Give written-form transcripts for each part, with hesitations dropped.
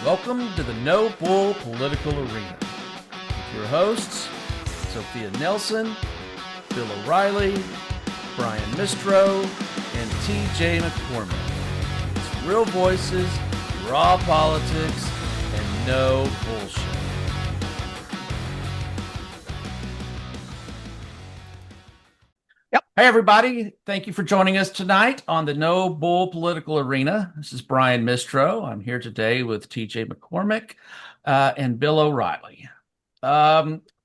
Welcome to the No Bull Political Arena. With your hosts, Sophia Nelson, Bill O'Reilly, Brian Mistro, and TJ McCormick. It's real voices, raw politics, and no bullshit. Hey, everybody. Thank you for joining us tonight on the No Bull Political Arena. This is Brian Mistro. I'm here today with TJ McCormick and Bill O'Reilly.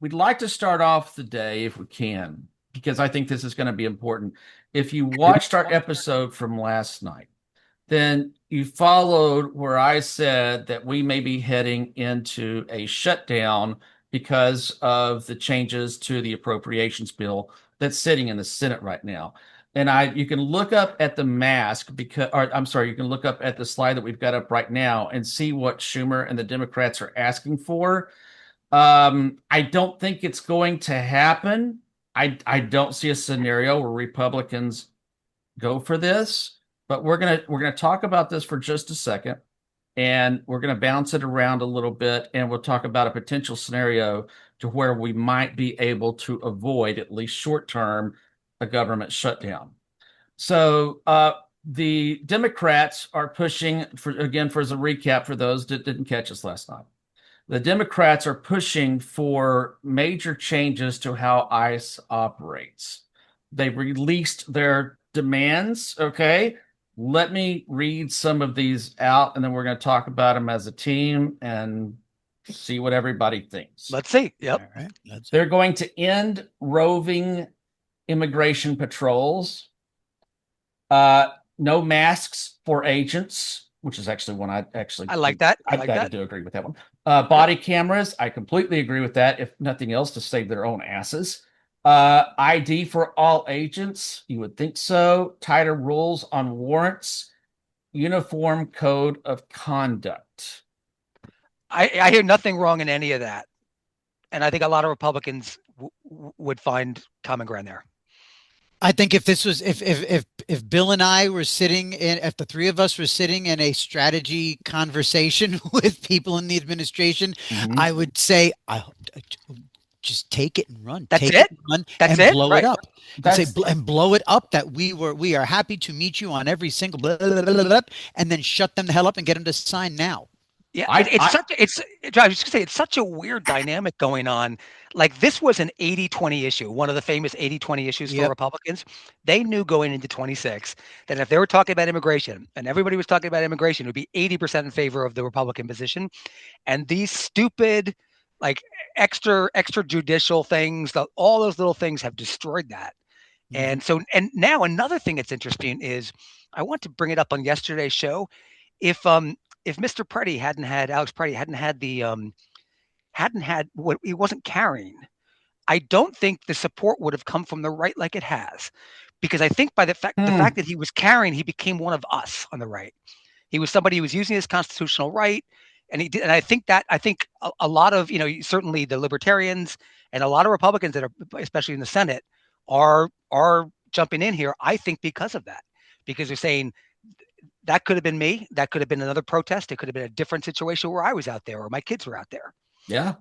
We'd like to start off the day, if we can, because I think this is going to be important. If you watched our episode from last night, then you followed where I said that we may be heading into a shutdown because of the changes to the appropriations bill that's sitting in the Senate right now. And you can look up at the mask you can look up at the slide that we've got up right now and see what Schumer and the Democrats are asking for. I don't think it's going to happen. I don't see a scenario where Republicans go for this, but we're gonna talk about this for just a second, and we're gonna bounce it around a little bit, and we'll talk about a potential scenario to where we might be able to avoid, at least short term, a government shutdown. So the Democrats are pushing for as a recap for those that didn't catch us last night. The Democrats are pushing for major changes to how ICE operates. They've released their demands. Okay. Let me read some of these out, and then we're going to talk about them as a team and see what everybody thinks. Let's see. Yep. All right. They're going to end roving immigration patrols. No masks for agents, which is actually one I like that. I do agree with that one. Body cameras. I completely agree with that. If nothing else, to save their own asses. ID for all agents. You would think so. Tighter rules on warrants. Uniform code of conduct. I hear nothing wrong in any of that, and I think a lot of Republicans would find common ground there. I think if Bill and I were if the three of us were sitting in a strategy conversation with people in the administration, I would say, just take it and run. Take it and run. And blow it up. And blow it up that we are happy to meet you on every single blah, blah, blah, blah, blah, and then shut them the hell up and get them to sign now. Yeah, it's such a weird dynamic going on. Like, this was an 80-20 issue, one of the famous 80-20 issues for Republicans. They knew going into 26 that if they were talking about immigration and everybody was talking about immigration, it would be 80% in favor of the Republican position. And these stupid, like, extrajudicial things, all those little things have destroyed that. And now another thing that's interesting is, I want to bring it up on yesterday's show. If Mr. Preddy Alex Preddy hadn't had what he wasn't carrying, I don't think the support would have come from the right like it has, because I think by the fact that he was carrying, he became one of us on the right. He was somebody who was using his constitutional right, and he did. And I think a lot of, certainly the libertarians and a lot of Republicans that are, especially in the Senate, are jumping in here. I think because of that, because they're saying, that could have been me. That could have been another protest. It could have been a different situation where I was out there or my kids were out there. Yeah.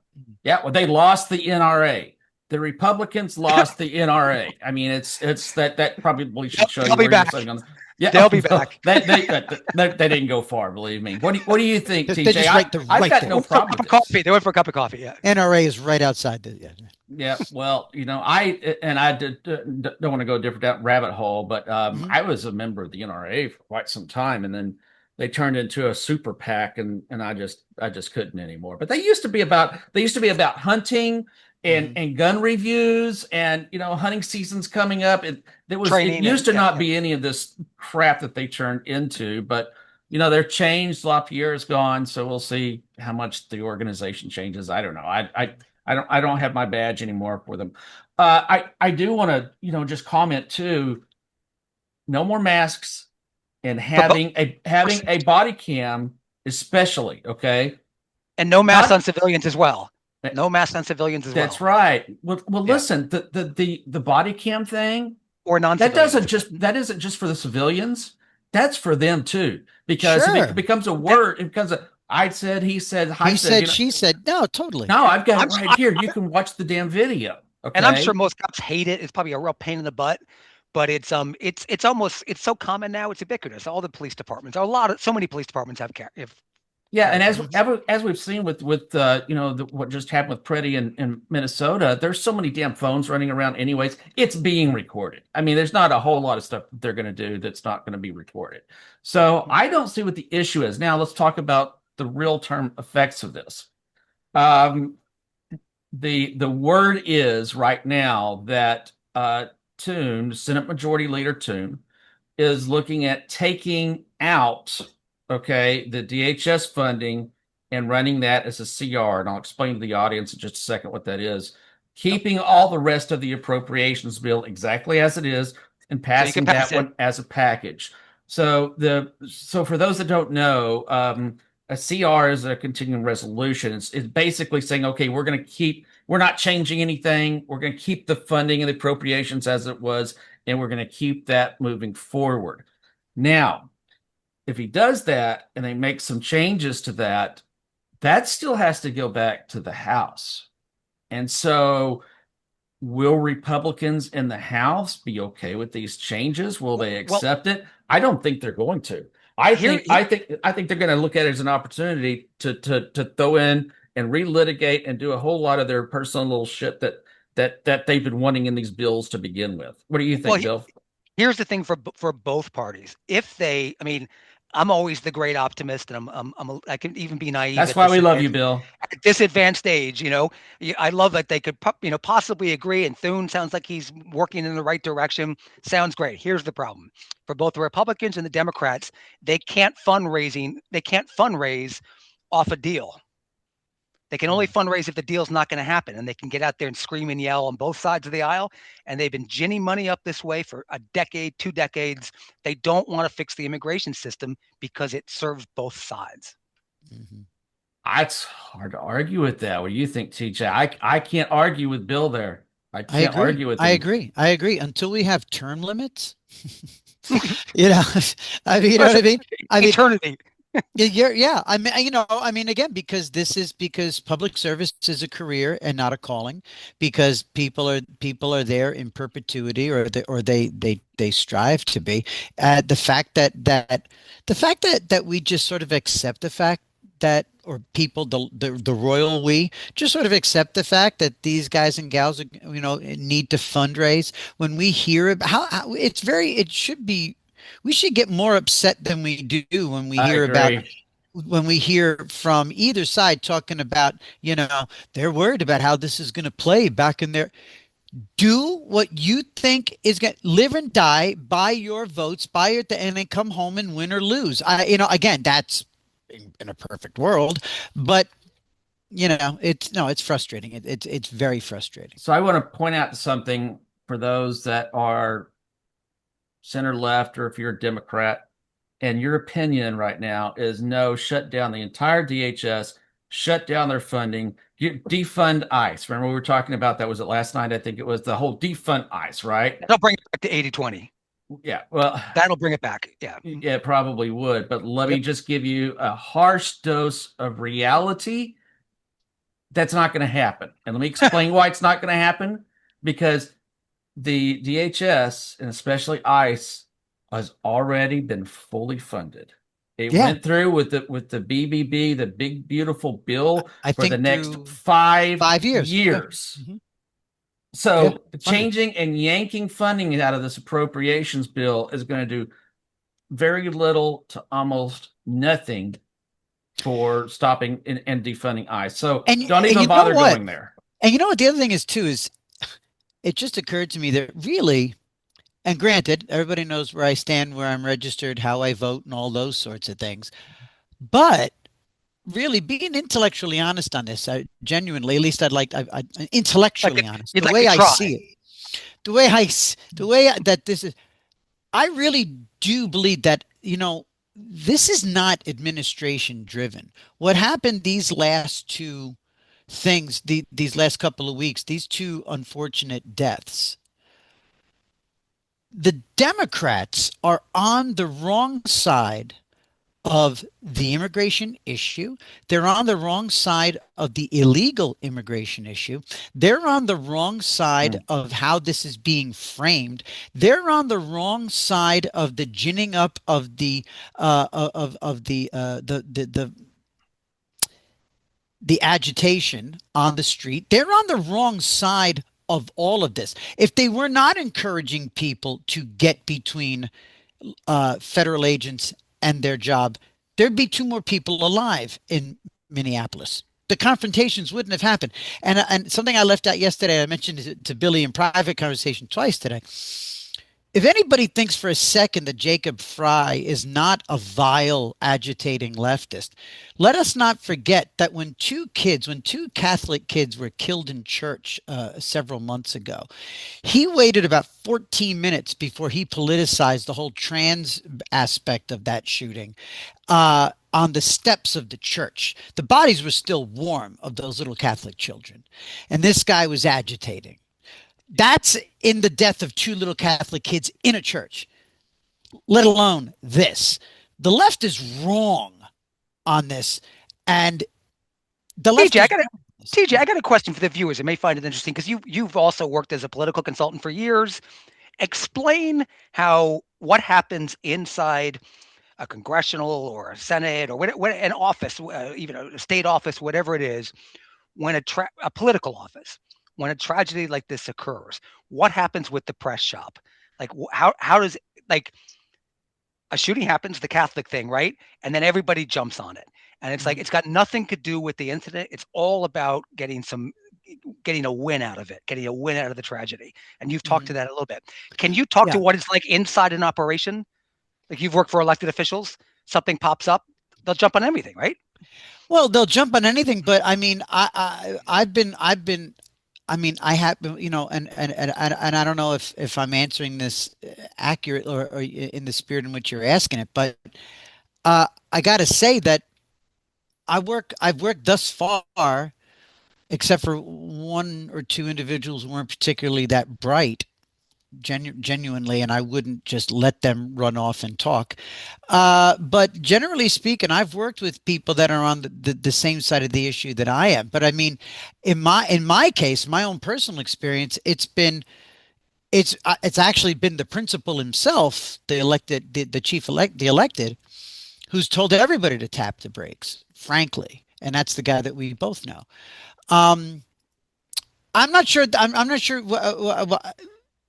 Well, they lost the NRA. The Republicans lost the NRA. I mean, it's that probably should show you where you're sitting on. Yeah, they'll be back. They didn't go far, believe me. What do you think, TJ? I've got no problem with coffee. They went for a cup of coffee. Yeah. NRA is right outside Yeah. Well, I don't want to go a different rabbit hole, but I was a member of the NRA for quite some time, and then they turned into a super PAC, and I just couldn't anymore. But they used to be about hunting and gun reviews, and hunting season's coming up. It used to not be any of this crap that they turned into, but they're changed. LaPierre is gone, so we'll see how much the organization changes. I don't know. I don't have my badge anymore for them. I do want to just comment too. No more masks, and having a body cam, especially, okay, and no masks on civilians as well. No masks on civilians as well. That's right. Well, listen, the body cam thing, or non-civilians, that isn't just for the civilians. That's for them too, because if it becomes a word, it becomes a I said, he said, I He said, said, she said, no, totally. no, I've got it I'm, right here. You can watch the damn video. and I'm sure Okay. most cops hate it. It's probably a real pain in the butt, but it's almost it's so common now. It's ubiquitous. All the police departments, so many police departments have Yeah, camera and cameras. as we've seen with what just happened with Pretty in Minnesota, there's so many damn phones running around anyways. It's being recorded. I mean, there's not a whole lot of stuff that they're going to do that's not going to be recorded. So I don't see what the issue is. Now let's talk about the real term effects of this. Um, the word is right now that Toon, Senate Majority Leader Toon, is looking at taking out, okay, the DHS funding and running that as a CR. And I'll explain to the audience in just a second what that is. Yep. Keeping all the rest of the appropriations bill exactly as it is and So you can passing pass that it. one as a package. So for those that don't know, a CR is a continuing resolution. It's basically saying, okay, we're not changing anything. We're going to keep the funding and the appropriations as it was, and we're going to keep that moving forward. Now, if he does that and they make some changes to that, that still has to go back to the House. And so, will Republicans in the House be okay with these changes? Will they Well, accept it? I don't think they're going to. I here, think I think I think they're going to look at it as an opportunity to throw in and relitigate and do a whole lot of their personal little shit that they've been wanting in these bills to begin with. What do you well, think, Bill? here's the thing for both parties. If they, I mean, I'm always the great optimist, and I can even be naive That's why we love you, Bill. at this advanced age. I love that they could possibly agree. And Thune sounds like he's working in the right direction. Sounds great. Here's the problem for both the Republicans and the Democrats: they can't fundraise off a deal. They can only fundraise if the deal's not going to happen, and they can get out there and scream and yell on both sides of the aisle. And they've been ginning money up this way for a decade, 2 decades. They don't want to fix the immigration system because it serves both sides. Mhm. It's hard to argue with that. What do you think, TJ? I can't argue with Bill there. I I can't agree. argue with I him. agree. I agree. Until we have term limits, you know, you know what Listen, I mean? I mean, eternity. yeah. I mean, again, because public service is a career and not a calling, because people are there in perpetuity, or they strive to be. The fact that we just sort of accept the fact that, or people, the royal we just sort of accept the fact that these guys and gals, need to fundraise. When we hear about how it should be, we should get more upset than we do when we I hear about agree. when we hear from either side talking about, they're worried about how this is going to play back in their. Do what you think is going to live and die by your votes, by it, and then come home and win or lose. Again, that's in a perfect world, but it's frustrating. It's very frustrating. So I want to point out something for those that are center left, or if you're a Democrat, and your opinion right now is no, shut down the entire DHS, shut down their funding, defund ICE. Remember we were talking about that, was it last night? I think it was the whole defund ICE, right? That'll bring it back to 80-20. Yeah, well, That'll bring it back. Yeah. yeah, it probably would, but let me Yep. just give you a harsh dose of reality. That's not going to happen. And let me explain why it's not going to happen. Because the DHS and especially ICE has already been fully funded. It Yeah, went through with the BBB, the big beautiful bill, I for the think next through five 5 years. Yeah. years. Hmm. Yeah, So funded. changing and yanking funding out of this appropriations bill is going to do very little to almost nothing for stopping and defunding ICE. So don't And even you know bother what? going there. And you know what? The other thing is too is it just occurred to me that really, and granted, everybody knows where I stand, where I'm registered, how I vote, and all those sorts of things. But really, being intellectually honest on this, genuinely, at least Like intellectually it, honest, you'd the like to way I try. see it, the way that this is, I really do believe that, this is not administration driven. What happened these last two things, these last couple of weeks, these two unfortunate deaths, the Democrats are on the wrong side of the immigration issue. They're on the wrong side of the illegal immigration issue. They're on the wrong side Mm. of how this is being framed. They're on the wrong side of the ginning up of the agitation on the street. They're on the wrong side of all of this. If they were not encouraging people to get between federal agents and their job, there'd be two more people alive in Minneapolis. The confrontations wouldn't have happened. And something I left out yesterday, I mentioned it to Billy in private conversation twice today. If anybody thinks for a second that Jacob Fry is not a vile, agitating leftist, let us not forget that when two Catholic kids were killed in church several months ago, he waited about 14 minutes before he politicized the whole trans aspect of that shooting on the steps of the church. The bodies were still warm of those little Catholic children. And this guy was agitating. That's in the death of two little Catholic kids in a church, let alone this. The left is wrong on this. And the left TJ, is I got a wrong on this. TJ, I got a question for the viewers. They may find it interesting because you've also worked as a political consultant for years. Explain how what happens inside a congressional or a Senate or what an office, even a state office, whatever it is, when a political office, when a tragedy like this occurs. What happens with the press shop? Like how does like a shooting happens, the Catholic thing, right? And then everybody jumps on it. And it's like it's got nothing to do with the incident. It's all about getting a win out of it, getting a win out of the tragedy. And you've talked to that a little bit. Can you talk to Yeah. what it's like inside an operation? Like you've worked for elected officials, something pops up, they'll jump on everything, right? Well, they'll jump on anything, but I mean, I mean, I have, and I don't know if I'm answering this accurate or in the spirit in which you're asking it, but I got to say that I've worked thus far, except for one or two individuals who weren't particularly that bright, genuinely, and I wouldn't just let them run off and talk. But generally speaking, I've worked with people that are on the same side of the issue that I am. But I mean, in my case, my own personal experience, it's actually been the principal himself, the chief elect, the elected, who's told everybody to tap the brakes, frankly, and that's the guy that we both know. Um, I'm not sure. I'm not sure.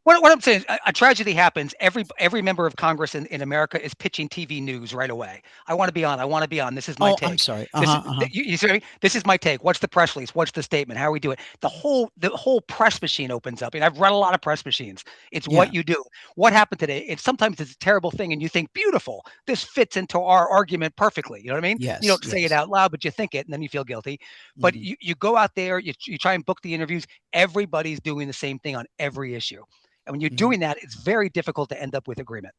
What I'm saying is a tragedy happens. Every member of Congress in America is pitching TV news right away. I want to be on. I want to be on. This is my Oh, I'm take. sorry. This is Uh-huh. you see what I mean? This is my take. What's the press release? What's the statement? How are we do it? The whole press machine opens up. And I've run a lot of press machines. It's Yeah. what you do. What happened today? Sometimes it's a terrible thing, and you think, beautiful. This fits into our argument perfectly. You know what I mean? You Yes. don't say it Yes. out loud, but you think it, and then you feel guilty. But Hmm. you go out there, you try and book the interviews. Everybody's doing the same thing on every issue. And when you're Hmm. doing that, it's very difficult to end up with agreement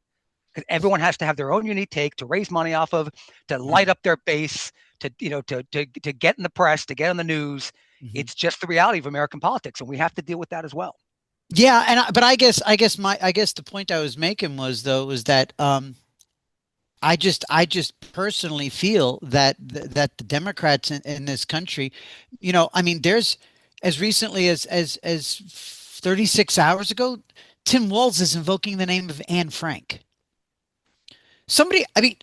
because everyone has to have their own unique take to raise money off of, to light Hmm. up their base, to get in the press, to get on the news. Hmm. It's just the reality of American politics, and we have to deal with that as well. Yeah, but I guess the point I was making was that I just personally feel that the Democrats in this country, I mean, there's as recently as 36 hours ago, Tim Walz is invoking the name of Anne Frank. I mean,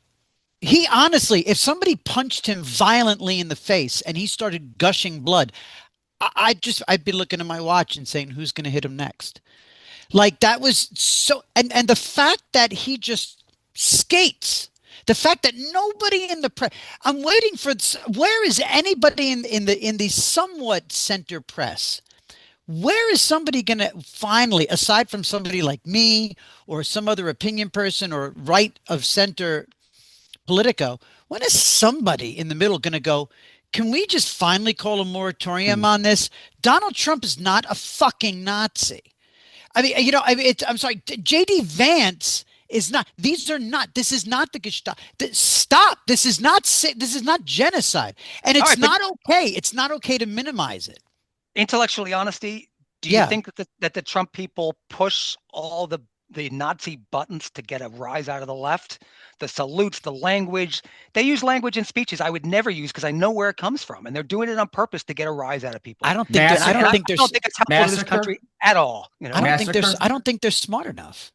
he honestly, if somebody punched him violently in the face and he started gushing blood, I'd be looking at my watch and saying, who's going to hit him next? Like that was so, and the fact that he just skates, the fact that nobody in the press, I'm waiting for, where is anybody in the somewhat center press? Where is somebody going to finally, aside from somebody like me or some other opinion person or right of center Politico, when is somebody in the middle going to go, can we just finally call a moratorium Mm. on this? Donald Trump is not a fucking Nazi. I mean, I'm sorry, JD Vance is not, these are not, this is not the Gestapo. Stop. This is not genocide. And All it's right, but not okay. It's not okay to minimize it. intellectually honesty, do you Yeah. think that the Trump people push all the the Nazi buttons to get a rise out of the left, the salutes, the language. They use language in speeches I would never use because I know where it comes from, and they're doing it on purpose to get a rise out of people. I don't think they're, I don't think I there's, don't think it's helpful to this country at all. Massacre. I don't think they're smart enough.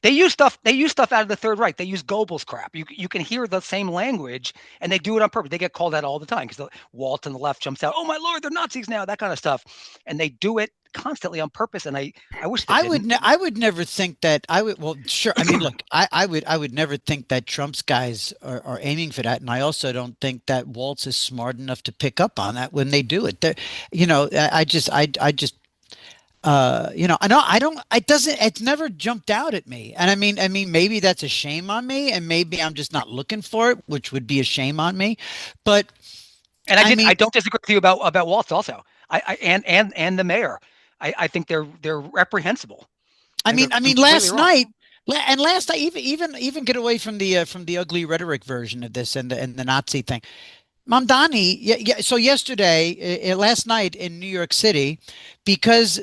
They use stuff out of the Third Reich. They use Goebbels crap. You can hear the same language, and they do it on purpose. They get called out all the time because Walt on the left jumps out. Oh my Lord, they're Nazis now. That kind of stuff, and they do it constantly on purpose. And I wish they didn't. I would never think that I would. Well, sure. I mean, look, I would never think that Trump's guys are aiming for that, and I also don't think that Waltz is smart enough to pick up on that when they do it. They're, I just I don't, it's never jumped out at me. And I mean, maybe that's a shame on me, and maybe I'm just not looking for it, which would be a shame on me. But, and I don't disagree with you about Waltz also. And the mayor. I think they're reprehensible. I mean, last night, even get away from the ugly rhetoric version of this and the Nazi thing. Mamdani, yeah. So last night in New York City, because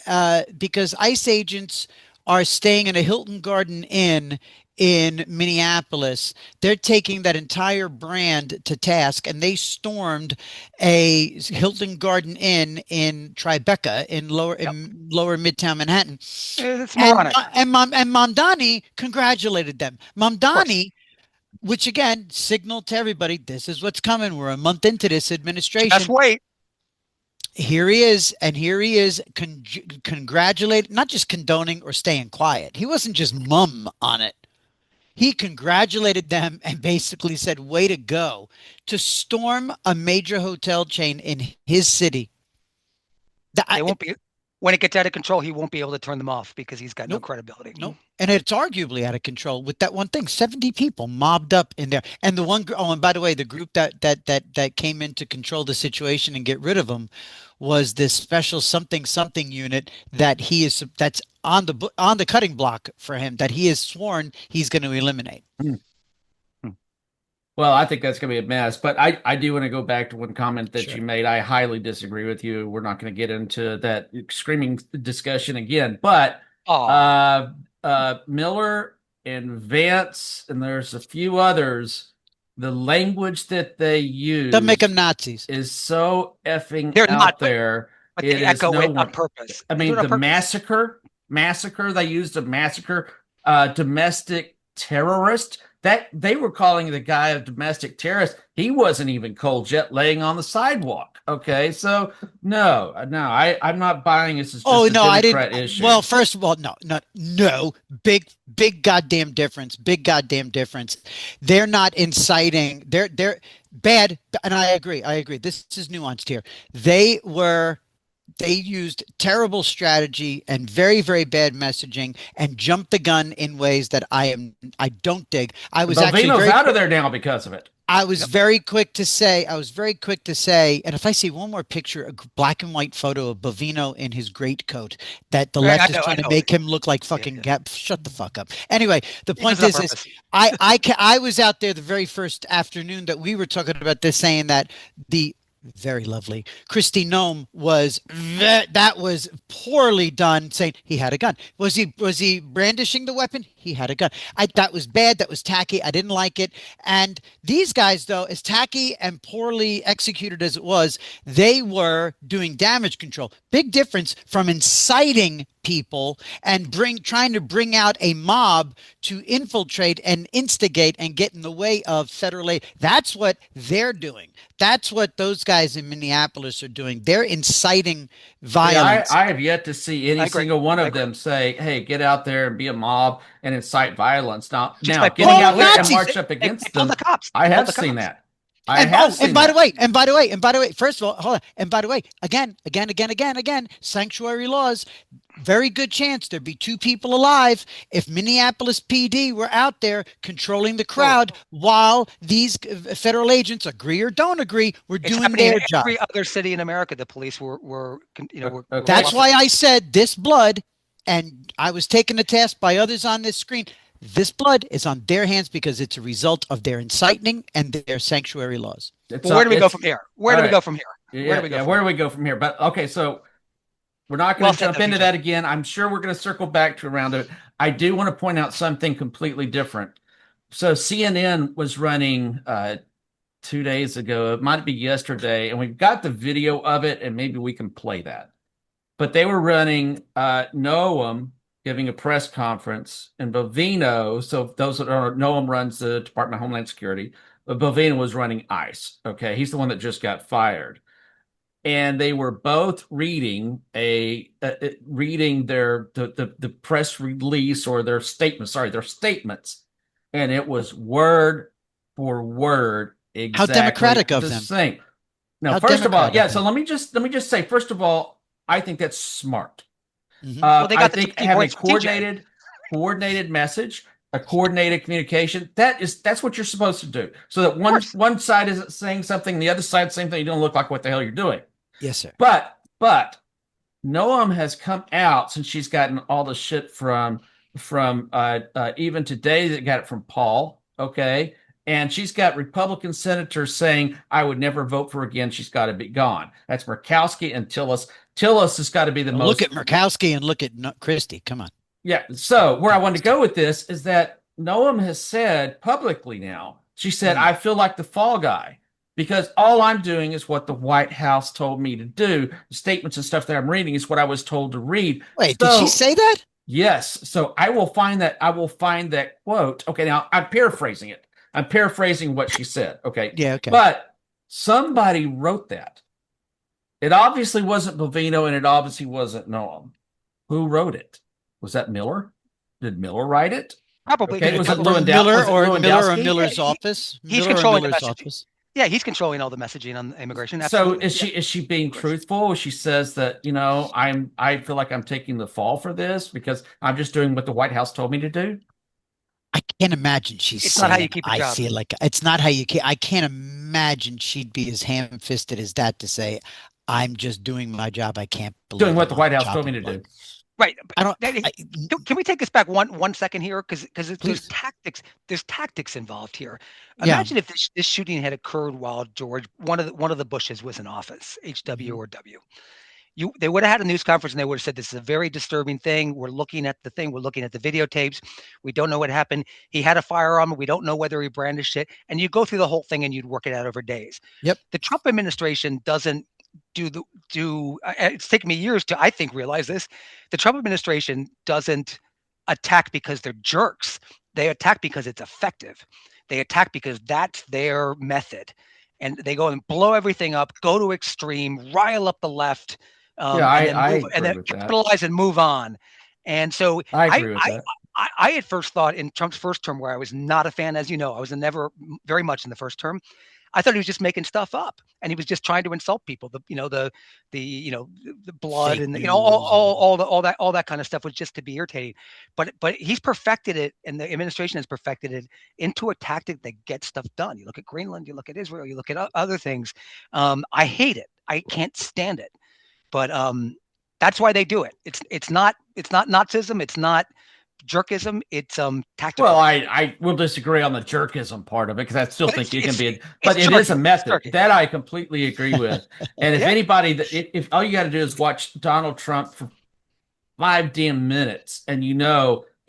ICE agents are staying in a Hilton Garden Inn in Minneapolis, they're taking that entire brand to task, and they stormed a Hilton Garden Inn in Tribeca in lower Midtown Manhattan. It's moronic. And Mamdani congratulated them. Mamdani, which again signaled to everybody, this is what's coming. We're a month into this administration. Just wait. Here he is, congratulating, not just condoning or staying quiet. He wasn't just mum on it. He congratulated them and basically said, way to go, to storm a major hotel chain in his city. They won't be. When it gets out of control, he won't be able to turn them off because he's got no credibility. Nope. And it's arguably out of control with that one thing. 70 people mobbed up in there. And the one, and by the way, the group that came in to control the situation and get rid of him was this special something unit that's on the cutting block for him, that he has sworn he's going to eliminate. Well, I think that's going to be a mess, but I do want to go back to one comment that you made. I highly disagree with you. We're not going to get into that screaming discussion again, but Miller and Vance, and there's a few others, the language that they use doesn't make them Nazis. Is so effing They're out not there. But they echo it on purpose. I mean, the massacre, they used a massacre, domestic terrorist. That they were calling the guy a domestic terrorist. He wasn't even cold jet laying on the sidewalk. Okay, so no, I'm not buying this as just a Democrat issue. Well, first of all, no, big goddamn difference. Big goddamn difference. They're not inciting. They're bad, and I agree. This is nuanced here. They used terrible strategy and very, very bad messaging and jumped the gun in ways that I don't dig. I was actually out of there now because of it. I was very quick to say, and if I see one more picture, a black and white photo of Bovino in his greatcoat, that the left is trying to make him look like fucking shut the fuck up. Anyway, the point is I was out there the very first afternoon that we were talking about this, saying that the very lovely Kristi Noem was poorly done, saying he had a gun. Was he brandishing the weapon? He had a gun. That was bad. That was tacky. I didn't like it. And these guys, though, as tacky and poorly executed as it was, they were doing damage control. Big difference from inciting people and trying to bring out a mob to infiltrate and instigate and get in the way of federal aid. That's what they're doing. That's what those guys in Minneapolis are doing. They're inciting violence. I have yet to see any single one of them say, hey, get out there and be a mob and incite violence. Now getting out there and march up against them, I have seen that. And by the way, first of all, hold on. And by the way, again, sanctuary laws, very good chance there'd be 2 people alive if Minneapolis PD were out there controlling the crowd while these federal agents, agree or don't agree, were doing their job. Every other city in America, the police were That's why I said this blood, and I was taken to task by others on this screen. This blood is on their hands because it's a result of their inciting and their sanctuary laws. Where do we go from here? Where do we go from here? Where do we go from here? But okay, so We're not going Well to said, jump though, into TJ. that again. I'm sure we're going to circle back to around it. I do want to point out something completely different. So CNN was running 2 days ago. It might be yesterday, and we've got the video of it, and maybe we can play that. But they were running Noam giving a press conference, and Bovino. So those that are Noam runs the Department of Homeland Security, but Bovino was running ICE. Okay, he's the one that just got fired, and they were both reading reading the press release or their statement. Sorry, their statements, and it was word for word How exactly democratic of the them. same. Now, How first of all, democratic yeah. of So them. let me just say, first of all, I think that's smart. Hmm. Well, they I got the think talking having points from TJ. coordinated message, a coordinated communication, that's what you're supposed to do. So that Of one course. one side isn't saying something, the other side same thing. You don't look like what the hell you're doing. Yes, sir. But Noam has come out since she's gotten all the shit from even today that got it from Paul. Okay. And she's got Republican senators saying, I would never vote for her again. She's got to be gone. That's Murkowski and Tillis. Tillis has got to be the Well, look most. at Murkowski and look at Christie. Come on. Yeah. So where I Come on, wanted to Steve. go with this is that Noam has said publicly now, she said, Mm. I feel like the fall guy because all I'm doing is what the White House told me to do. The statements and stuff that I'm reading is what I was told to read. Wait, did she So say that? yes. So I will find that quote. Okay, now I'm paraphrasing it. I'm paraphrasing what she said. Okay. Yeah, okay. But somebody wrote that. It obviously wasn't Bovino and it obviously wasn't Noam. Who wrote it? Was that Miller? Did Miller write it? Probably, Okay. Did it Was it come from Lewandowski? Was it Miller or Lewandowski? yeah, Miller's office? he's Miller or controlling the Miller's messaging. office? Yeah, he's controlling all the messaging on immigration. So Absolutely. is Yeah, she being of course. truthful? She says that, I feel like I'm taking the fall for this because I'm just doing what the White House told me to do. I can't imagine she's It's not how you saying keep a I job. feel like it's not how you can I can't imagine she'd be as ham-fisted as that to say I'm just doing my job. I can't Doing believe what I'm the on White the House told me chopping to block. do. Right. I don't I, Can we take this back one second here? Because there's please. tactics involved here. Yeah. Imagine if this shooting had occurred while George one of the Bushes was in office, HW Mhm. or W. They would have had a news conference and they would have said this is a very disturbing thing. We're looking at the thing. We're looking at the videotapes. We don't know what happened. He had a firearm. We don't know whether he brandished it. And you go through the whole thing and you'd work it out over days. Yep. The Trump administration doesn't do. It's taken me years to I think realize this. The Trump administration doesn't attack because they're jerks. They attack because it's effective. They attack because that's their method. And they go and blow everything up, go to extreme, rile up the left, Yeah, and I and agree then with that. capitalize and move on. And so I I agree with I that. I at first thought in Trump's first term, where I was not a fan, as you know, I was never very much in the first term. I thought he was just making stuff up, and he was just trying to insult people. The blood Fake and news and all that kind of stuff was just to be irritating. But he's perfected it, and the administration has perfected it into a tactic that gets stuff done. You look at Greenland, you look at Israel, you look at other things. I hate it. I can't stand it. But that's why they do it. It's not Nazism. It's not jerkism. It's Well, tactical. I will disagree on the jerkism part of it because I still But think it can be, it's but it is a jerky. It's method jerky. that I completely agree with. And if Yeah. anybody that if all you got to do is watch Donald Trump for 5 damn minutes and he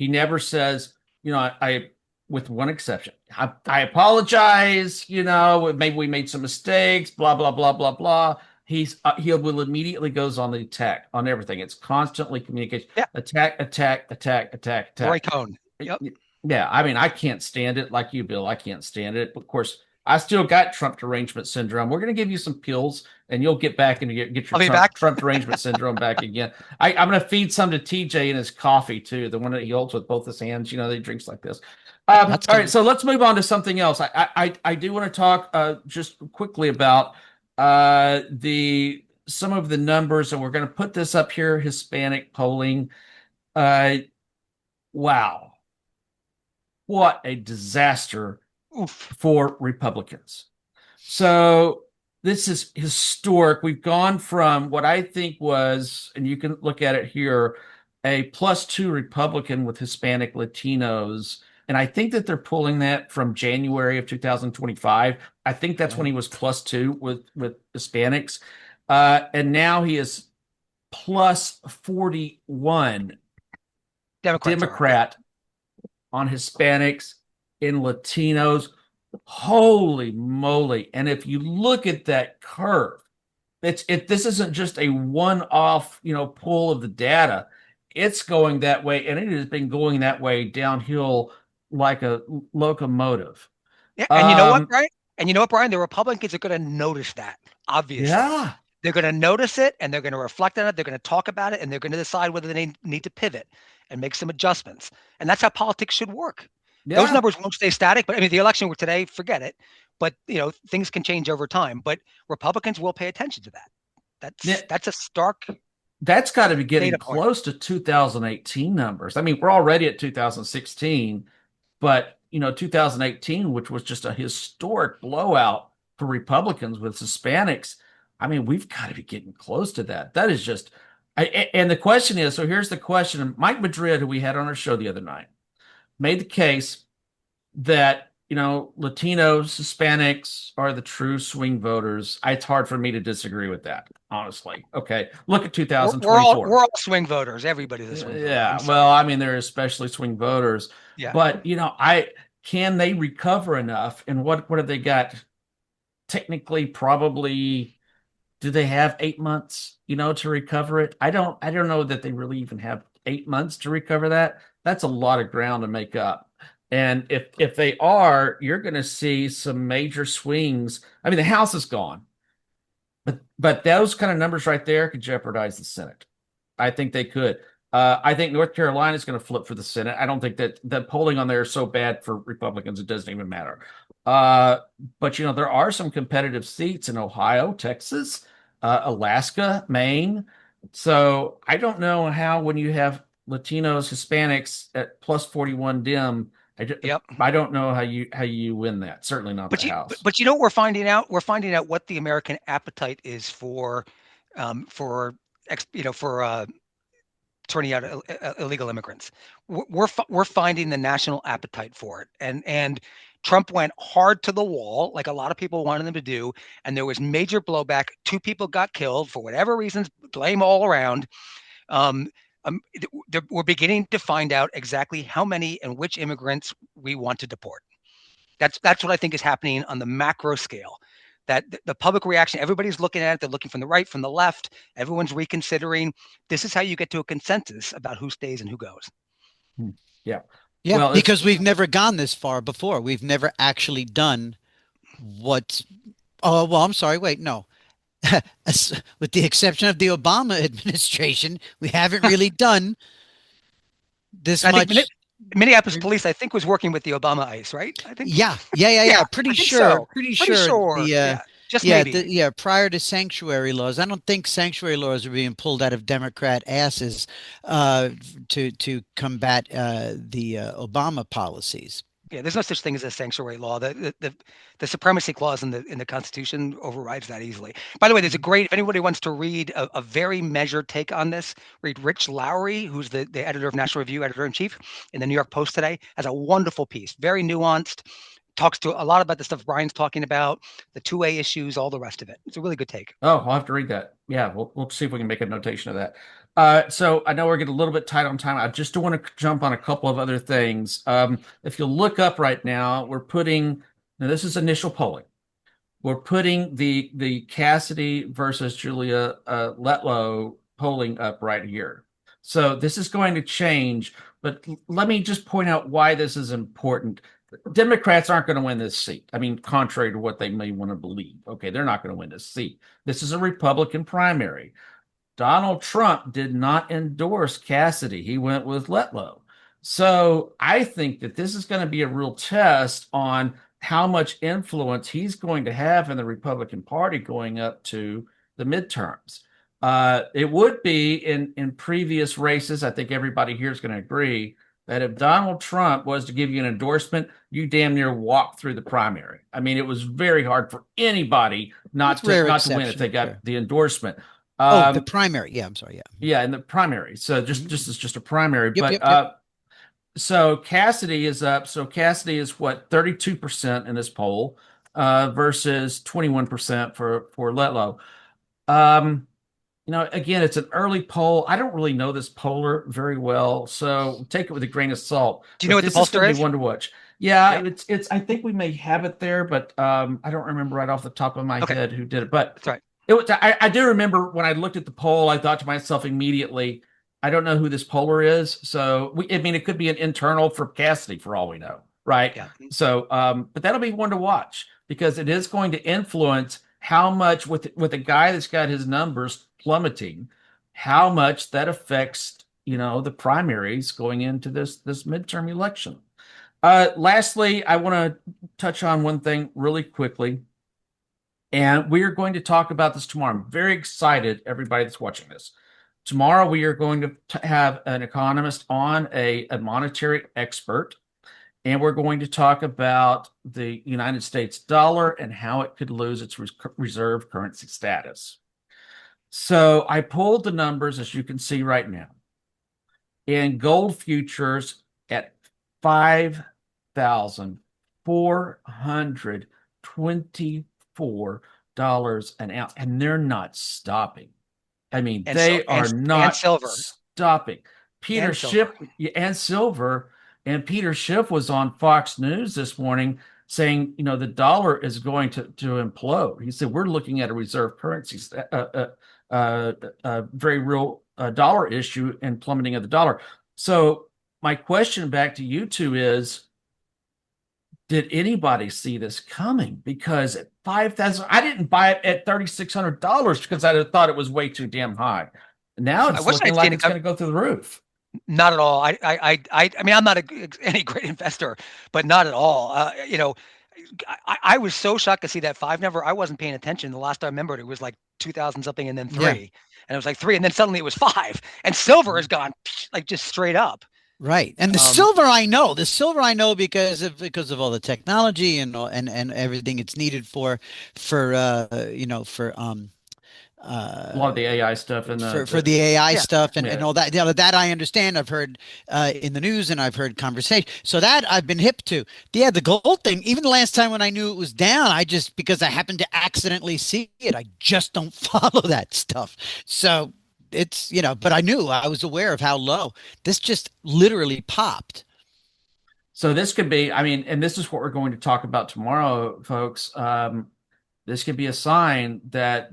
never says, I with one exception, I apologize, maybe we made some mistakes, blah blah blah blah blah. He will immediately goes on the attack on everything. It's constantly communication, Yeah. attack, attack, attack, attack, Roy attack. Cohn. Yep. Yeah, I mean, I can't stand it like you, Bill. I can't stand it. But of course, I still got Trump derangement syndrome. We're going to give you some pills, and you'll get back and get your I'll be Trump back. Trump derangement syndrome back again. I'm going to feed some to TJ in his coffee too, the one that he holds with both his hands. That he drinks like this. that's All right, good. so let's move on to something else. I do want to talk just quickly about the some of the numbers, and we're going to put this up here. Hispanic polling. Uh, wow, what a disaster Oof. for Republicans. So this is historic. We've gone from what I think was, and you can look at it here, a +2 Republican with Hispanic Latinos. And I think that they're pulling that from January of 2025. I think that's when Okay. he was +2 with Hispanics. And now he is plus 41 Democrats are. Yeah. Democrat on Hispanics and Latinos. Holy moly. And if you look at that curve, this isn't just a one-off, pull of the data. It's going that way, and it has been going that way downhill like a locomotive. Yeah, and you know what, Um, Brian? And you know what, Brian? The Republicans are going to notice that, obviously. yeah, They're going to notice it and they're going to reflect on it. They're going to talk about it and they're going to decide whether they need to pivot and make some adjustments. And that's how politics should work. Those yeah. numbers won't stay static, but I mean, the election today, forget it. But things can change over time. But Republicans will pay attention to that. Yeah, That's a stark that's got to be getting data point. close to 2018 numbers. I mean, we're already at 2016, but 2018, which was just a historic blowout for Republicans with Hispanics. I mean, we've got to be getting close to that. That is just, and the question is, so here's the question. Mike Madrid, who we had on our show the other night, made the case that Latinos, Hispanics are the true swing voters. It's hard for me to disagree with that, honestly. Okay, look at We're all 2024. we're all swing voters. Everybody's a swing voter. Yeah, I'm sorry. well, I mean, they're especially swing voters, Yeah. but I can they recover enough? And what have they got? Technically, probably, do they have 8 months, to recover it? I don't know that they really even have 8 months to recover that. That's a lot of ground to make up. And if they are, you're going to see some major swings. I mean, the House is gone, but those kind of numbers right there could jeopardize the Senate. I think they could. I think North Carolina is going to flip for the Senate. I don't think that the polling on there is so bad for Republicans, it doesn't even matter. But there are some competitive seats in Ohio, Texas, Alaska, Maine. So I don't know how, when you have Latinos, Hispanics at plus 41 dim, Yep. I don't know how you win that. Certainly not But the House. but you know what we're finding out? We're finding out what the American appetite is for turning out illegal immigrants. We're finding the national appetite for it, and Trump went hard to the wall, like a lot of people wanted him to do, and there was major blowback. 2 people got killed for whatever reasons, blame all around. Um, we're beginning to find out exactly how many and which immigrants we want to deport. That's what I think is happening on the macro scale. That the public reaction, everybody's looking at it. They're looking from the right, from the left. Everyone's reconsidering. This is how you get to a consensus about who stays and who goes. Yeah. Yeah, Well, because we've never gone this far before. We've never actually done what. Oh, well, I'm sorry. Wait, no. With the exception of the Obama administration, we haven't really done this I think much. Minneapolis police, I think, was working with the Obama ICE, right? I think. Yeah. Pretty I think sure. so. Pretty Pretty sure sure. the Yeah. Just maybe. prior to sanctuary laws, I don't think sanctuary laws are being pulled out of Democrat asses to combat the Obama policies. Yeah, there's no such thing as a sanctuary law. The supremacy clause in the Constitution overrides that easily. By the way, there's a great, if anybody wants to read a very measured take on this, read Rich Lowry, who's the editor of National Review, editor-in-chief in the New York Post today, has a wonderful piece, very nuanced, talks to a lot about the stuff Brian's talking about, the 2A issues, all the rest of it. It's a really good take. Oh, I'll have to read that. Yeah, we'll see if we can make a notation of that. So I know we're getting a little bit tight on time. I just want to jump on a couple of other things. If you look up right now, now this is initial polling. We're putting the Cassidy versus Julia Letlow polling up right here. So this is going to change, but let me just point out why this is important. Democrats aren't going to win this seat. I mean, contrary to what they may want to believe. Okay, they're not going to win this seat. This is a Republican primary. Donald Trump did not endorse Cassidy. He went with Letlow. So I think that this is going to be a real test on how much influence he's going to have in the Republican Party going up to the midterms. It would be in previous races, I think everybody here is going to agree that if Donald Trump was to give you an endorsement, you damn near walked through the primary. I mean, it was very hard for anybody not to win if they got the endorsement. The primary. Yeah, I'm sorry. Yeah. Yeah, in the primary. So just as just a primary. Yep, But yep. So Cassidy is up. So Cassidy is what, 32% in this poll, versus 21% for Letlow. again, it's an early poll. I don't really know this poller very well, so take it with a grain of salt. Do you know But what the this is going pollster to be is? one to watch. Yeah, Yep. it's. I think we may have it there, but I don't remember right off the top of my Okay. head who did it. But That's right. it was. I do remember when I looked at the poll, I thought to myself immediately, I don't know who this poller is. So I mean, it could be an internal for Cassidy for all we know, right? Yeah. So, but that'll be one to watch because it is going to influence how much with a guy that's got his numbers plummeting, how much that affects, the primaries going into this midterm election. Lastly, I want to touch on one thing really quickly, and we are going to talk about this tomorrow. I'm very excited, everybody that's watching this. Tomorrow, we are going to have an economist on, a monetary expert, and we're going to talk about the United States dollar and how it could lose its reserve currency status. So I pulled the numbers, as you can see right now, in gold futures at $5,424 an ounce, and they're not stopping. I mean, And so they are and not silver stopping. Peter and silver. Schiff and silver, and Peter Schiff was on Fox News this morning saying, the dollar is going to implode. He said, we're looking at a reserve currency, very real dollar issue and plummeting of the dollar. So my question back to you two is, did anybody see this coming? Because at 5,000, I didn't buy it at $3,600 because I thought it was way too damn high. Now I it's wish looking I'd like seen it it's come. going to go through the roof. Not at all. I mean, I'm not any great investor, but not at all. I was so shocked to see that five number. I wasn't paying attention. The last I remembered, it was like 2000 something and then Yeah. three. And it was like three. And then suddenly it was five. And silver has gone like just straight up. Right. And the Um, silver I know, because of all the technology and everything it's needed A lot uh of the AI stuff and for the AI yeah. stuff and yeah. all that. That I understand. I've heard in the news and I've heard conversation. So that I've been hip to. Yeah, the gold thing, even the last time when I knew it was down, I just because I happened to accidentally see it, I just don't follow that stuff. So it's, but I was aware of how low. This just literally popped. So this could be, I mean, and this is what we're going to talk about tomorrow, folks. This could be a sign that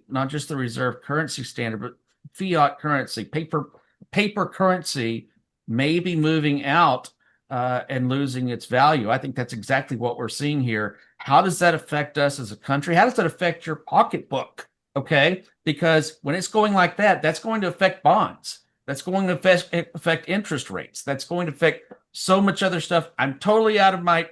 not just the reserve currency standard, but fiat currency, paper currency may be moving out and losing its value. I think that's exactly what we're seeing here. How does that affect us as a country? How does that affect your pocketbook? Okay, because when it's going like that, that's going to affect bonds. That's going to affect interest rates. That's going to affect so much other stuff. I'm totally out of my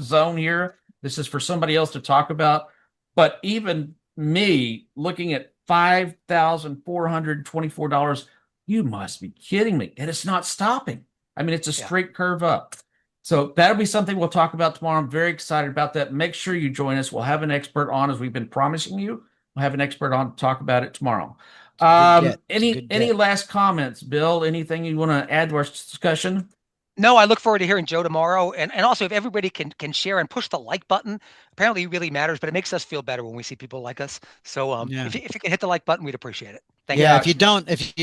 zone here. This is for somebody else to talk about. But even me looking at $5,424, you must be kidding me. And it's not stopping. I mean, it's a straight curve up. So that'll be something we'll talk about tomorrow. I'm very excited about that. Make sure you join us. We'll have an expert on, as we've been promising you. We'll have an expert on to talk about it tomorrow. Any last comments, Bill? Anything you want to add to our discussion? No, I look forward to hearing Joe tomorrow. And also, if everybody can share and push the like button, apparently it really matters, but it makes us feel better when we see people like us. So if you can hit the like button, we'd appreciate it. Thank you. Yeah, if you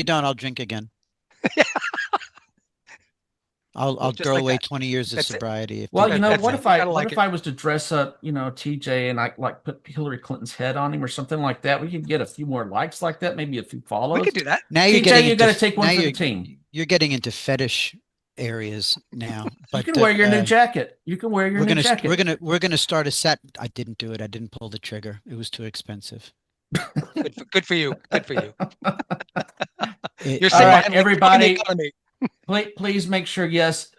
don't, I'll drink again. I'll just throw like away that. 20 years of That's it. sobriety. Well, That's what it. if You I gotta what like if it. I was to dress up, TJ, and I like put Hillary Clinton's head on him or something like that? We could get a few more likes like that, maybe a few We follows. could do that. Now you're TJ, getting you into got to take one now for the team. you're getting into fetish areas now. You But can wear your new jacket. You can wear your new jacket. we're gonna start a set. I didn't do it. I didn't pull the trigger. It was too expensive. Good for you. Good for you. You're All sitting right, behind everybody. the economy. Please make sure. Yes.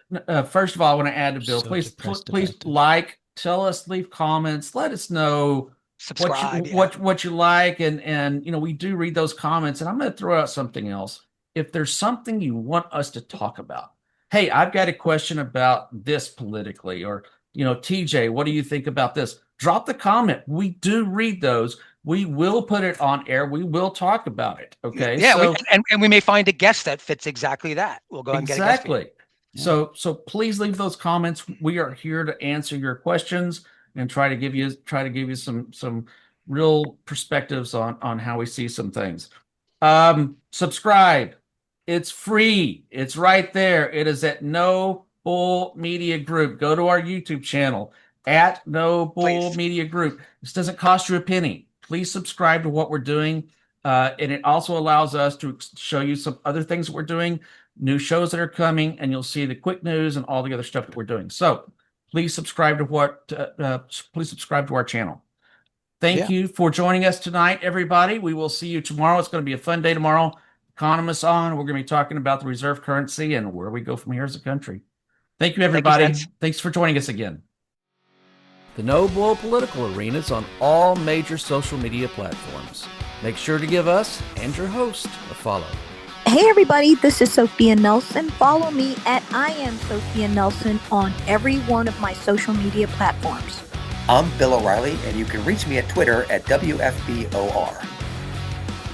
First of all, I want to add to Bill. So Please depressed please about this. like, tell us, leave comments, let us know Subscribe. what you like, and we do read those comments. And I'm going to throw out something else. If there's something you want us to talk about, hey, I've got a question about this politically, or TJ, what do you think about this? Drop the comment. We do read those. We will put it on air. We will talk about it. Okay. Yeah, So and we may find a guest that fits exactly that. We'll go ahead and get a guest for you. exactly. So please leave those comments. We are here to answer your questions and try to give you some real perspectives on how we see some things. Subscribe. It's free. It's right there. It is at No Bull Media Group. Go to our YouTube channel at No Bull Please. Media Group. This doesn't cost you a penny. Please subscribe to what we're doing. And it also allows us to show you some other things that we're doing, new shows that are coming, and you'll see the quick news and all the other stuff that we're doing. So please subscribe to our channel. Thank you for joining us tonight, everybody. We will see you tomorrow. It's going to be a fun day tomorrow. Economists on. We're going to be talking about the reserve currency and where we go from here as a country. Thank you, everybody. Thank you, Thanks for joining us again. The No Bull Political Arena is on all major social media platforms. Make sure to give us and your host a follow. Hey everybody, this is Sophia Nelson. Follow me at I am Sophia Nelson on every one of my social media platforms. I'm Bill O'Reilly, and you can reach me at Twitter at WFBOR.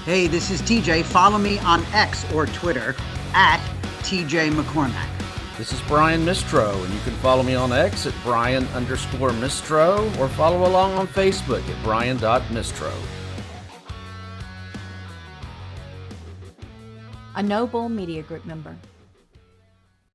Hey, this is TJ. Follow me on X or Twitter at TJ McCormack. This is Brian Mistro, and you can follow me on X at Brian_Mistro or follow along on Facebook at Brian.Mistro. A No Bull Media Group member.